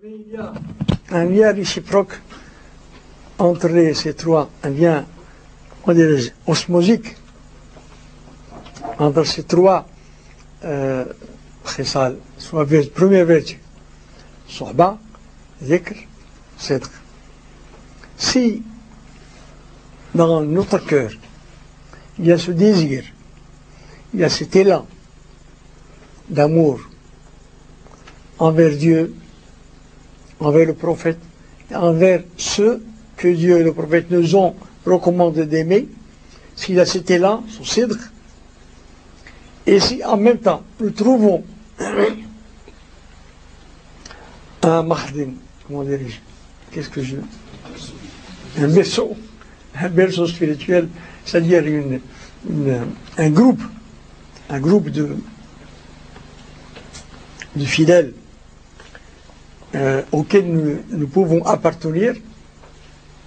Il y a un lien réciproque entre ces trois, un lien, on dirait, osmosique, entre ces trois khisal, soit première vertu, sohba, dhikr, sidq. Si dans notre cœur, il y a ce désir, il y a cet élan d'amour envers Dieu, envers le prophète, envers ceux que Dieu et le prophète nous ont recommandé d'aimer, s'il y a cet élan, son sidq, et si en même temps nous trouvons un mahdim, comment dirais-je, qu'est-ce que je... un berceau spirituel, c'est-à-dire un groupe de fidèles auxquels nous pouvons appartenir,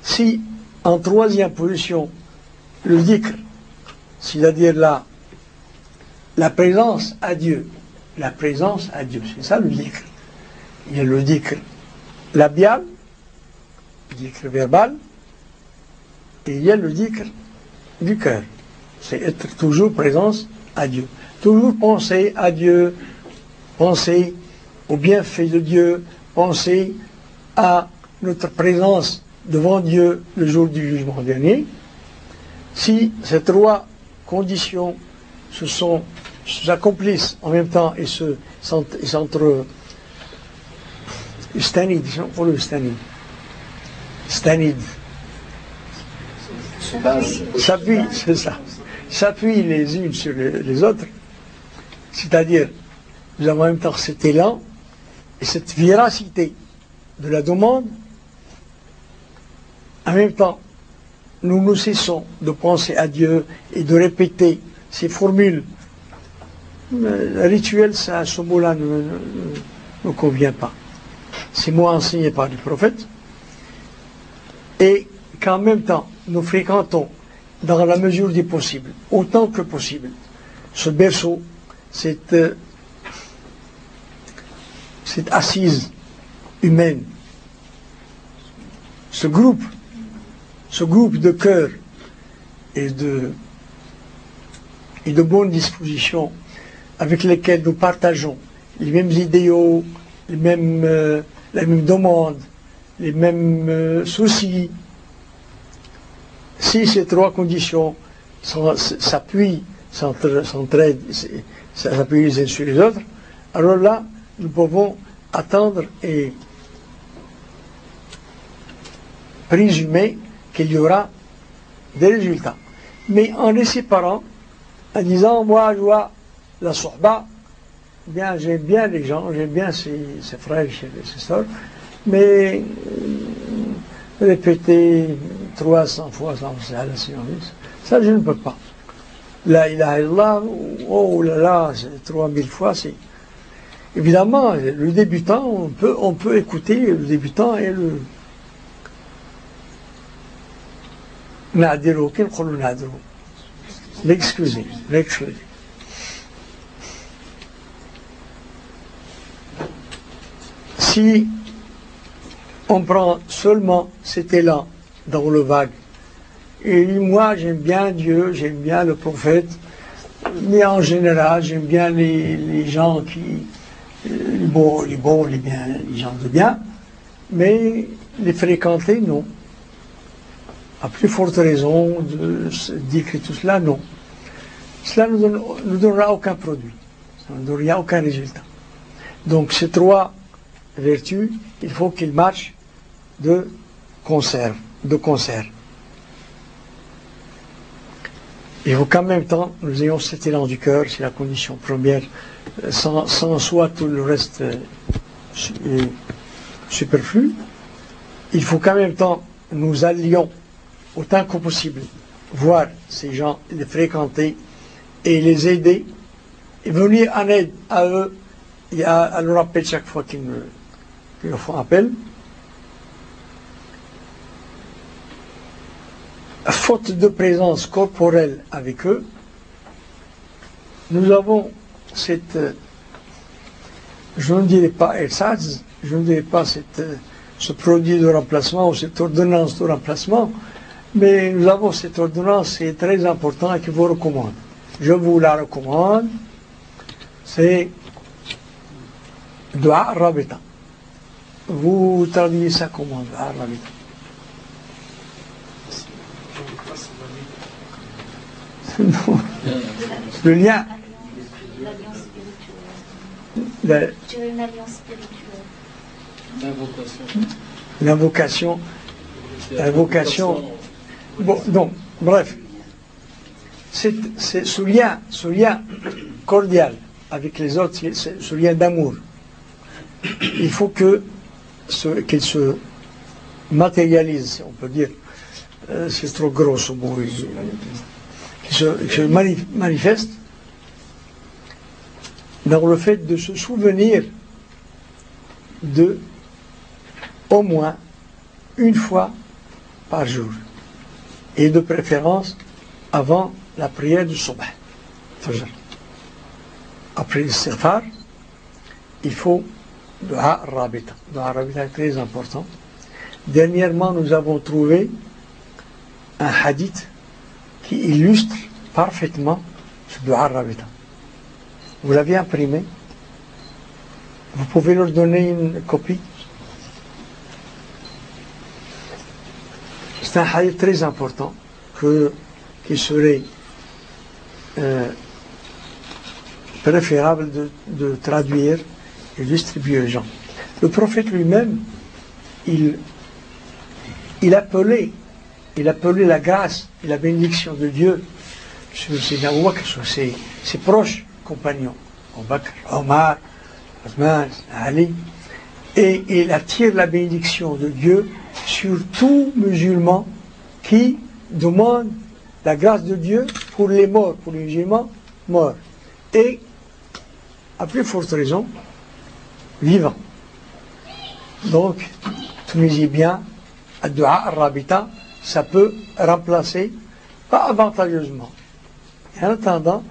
si en troisième position le dhikr, c'est-à-dire la présence à Dieu, c'est ça le dhikr. Il y a le dhikr labial, le dhikr verbal, et il y a le dhikr du cœur. C'est être toujours présence à Dieu. Toujours penser à Dieu, penser au bienfait de Dieu, penser à notre présence devant Dieu le jour du jugement dernier. Si ces trois conditions s'accomplissent en même temps et s'entre stanid, c'est ça, s'appuient les unes sur les autres, c'est-à-dire nous avons en même temps cet élan et cette véracité de la demande. En même temps, nous ne cessons de penser à Dieu et de répéter ces formules. Le rituel, ça, ce mot-là ne convient pas. C'est moi enseigné par le prophète. Et qu'en même temps, nous fréquentons, dans la mesure du possible, autant que possible, ce berceau, cette assise humaine, ce groupe de cœur et de bonnes dispositions avec lesquelles nous partageons les mêmes idéaux, les mêmes demandes, les mêmes soucis. Si ces trois conditions s'appuient, s'entraident, s'appuient les uns sur les autres, alors là, nous pouvons attendre et présumer qu'il y aura des résultats. Mais en les séparant, en disant, moi, je vois la sohba, bien, j'aime bien les gens, j'aime bien ses frères et ses sœurs, mais répéter 300 fois ça je ne peux pas. La ilaha illallah, oh là là, 3000 fois, c'est... Évidemment, le débutant, on peut écouter le débutant et le... l'excuser. Si on prend seulement cet élan dans le vague, et moi j'aime bien Dieu, j'aime bien le prophète, mais en général j'aime bien les gens qui, les bons, les bien, les gens de bien, mais les fréquenter, non. À plus forte raison de dire que tout cela, non. Cela ne donnera aucun produit, ça ne donnera aucun résultat. Donc ces trois vertus, il faut qu'ils marchent de concert. Il faut qu'en même temps, nous ayons cet élan du cœur, c'est la condition première. Sans soi, tout le reste est superflu. Il faut qu'en même temps, nous allions autant que possible voir ces gens, les fréquenter et les aider, et venir en aide à eux et à leur appel chaque fois qu'ils nous font appel. Faute de présence corporelle avec eux, nous avons cette, je ne dirais pas ersatz, je ne dis pas ce produit de remplacement ou cette ordonnance de remplacement, mais nous avons cette ordonnance, c'est très important et que je vous recommande. Je vous la recommande, c'est Dua Rabita. Vous traduisez ça comment, Dua Rabita? Le lien. Une alliance spirituelle. L'invocation. Bon, donc, bref. C'est ce lien cordial avec les autres, ce lien d'amour. Il faut qu'il se matérialise, si on peut dire. C'est trop gros ce mot. Qu'il se manifeste dans le fait de se souvenir de au moins une fois par jour, et de préférence avant la prière du Subh. Après l'istighfar, il faut Dua Rabita. Dua Rabita est très important. Dernièrement, nous avons trouvé un hadith qui illustre parfaitement ce Dua Rabita. Vous l'avez imprimé? Vous pouvez leur donner une copie? C'est un hadith très important qui serait préférable de traduire et distribuer aux gens. Le prophète lui-même, il appelait la grâce et la bénédiction de Dieu sur ses proches compagnons, Abu Bakr, Omar, Othman, Ali, et il attire la bénédiction de Dieu sur tout musulman qui demande la grâce de Dieu pour les morts, pour les musulmans morts, et à plus forte raison, vivants. Donc, Tunisie bien, Dua Rabita, ça peut remplacer, pas avantageusement. Et en attendant,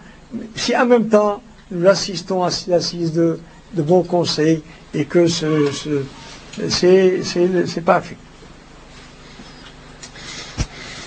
si en même temps nous assistons à l'assise de bons conseils et que c'est parfait.